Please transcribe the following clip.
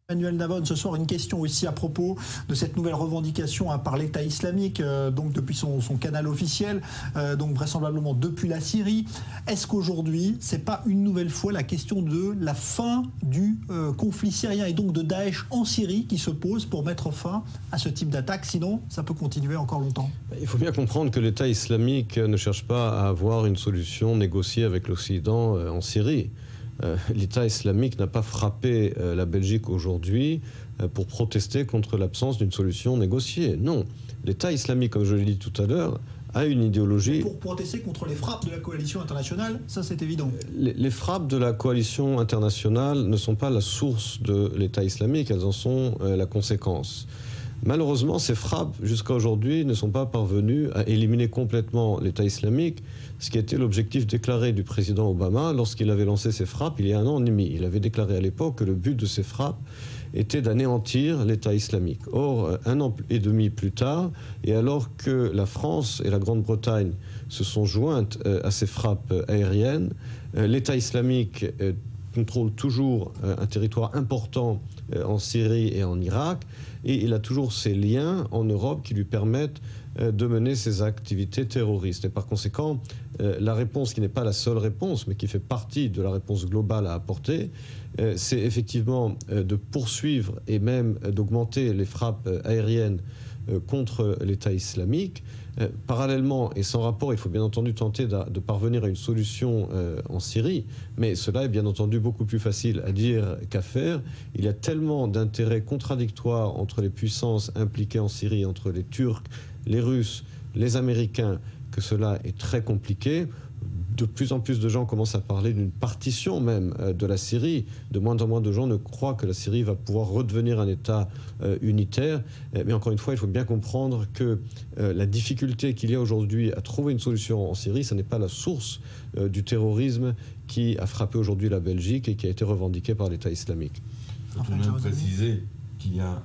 Emmanuel Navon, ce soir, une question aussi à propos de cette nouvelle revendication par l'État islamique, donc depuis son canal officiel, donc vraisemblablement depuis la Syrie. Est-ce qu'aujourd'hui, c'est pas une nouvelle fois la question de la fin du conflit syrien et donc de Daesh en Syrie qui se pose pour mettre fin à ce type d'attaque? Sinon, ça peut continuer encore longtemps. Il faut bien comprendre que l'État islamique ne cherche pas à avoir une solution négociée avec l'Occident en Syrie. L'État islamique n'a pas frappé la Belgique aujourd'hui pour protester contre l'absence d'une solution négociée. Non, l'État islamique, comme je l'ai dit tout à l'heure, a une idéologie... Pour protester contre les frappes de la coalition internationale, ça c'est évident. Les frappes de la coalition internationale ne sont pas la source de l'État islamique, elles en sont la conséquence. Malheureusement, ces frappes, jusqu'à aujourd'hui, ne sont pas parvenues à éliminer complètement l'État islamique, ce qui était l'objectif déclaré du président Obama lorsqu'il avait lancé ces frappes il y a 1 an et demi. Il avait déclaré à l'époque que le but de ces frappes était d'anéantir l'État islamique. Or, 1 an et demi plus tard, et alors que la France et la Grande-Bretagne se sont jointes à ces frappes aériennes, l'État islamique contrôle toujours un territoire important en Syrie et en Irak, et il a toujours ces liens en Europe qui lui permettent de mener ses activités terroristes. Et par conséquent, la réponse qui n'est pas la seule réponse, mais qui fait partie de la réponse globale à apporter, c'est effectivement de poursuivre et même d'augmenter les frappes aériennes contre l'État islamique. Parallèlement et sans rapport, il faut bien entendu tenter de parvenir à une solution en Syrie, mais cela est bien entendu beaucoup plus facile à dire qu'à faire. Il y a tellement d'intérêts contradictoires entre les puissances impliquées en Syrie, entre les Turcs, les Russes, les Américains, que cela est très compliqué. De plus en plus de gens commencent à parler d'une partition même de la Syrie. De moins en moins de gens ne croient que la Syrie va pouvoir redevenir un État unitaire. Mais encore une fois, il faut bien comprendre que la difficulté qu'il y a aujourd'hui à trouver une solution en Syrie, ce n'est pas la source du terrorisme qui a frappé aujourd'hui la Belgique et qui a été revendiqué par l'État islamique. Il faut même préciser qu'il y a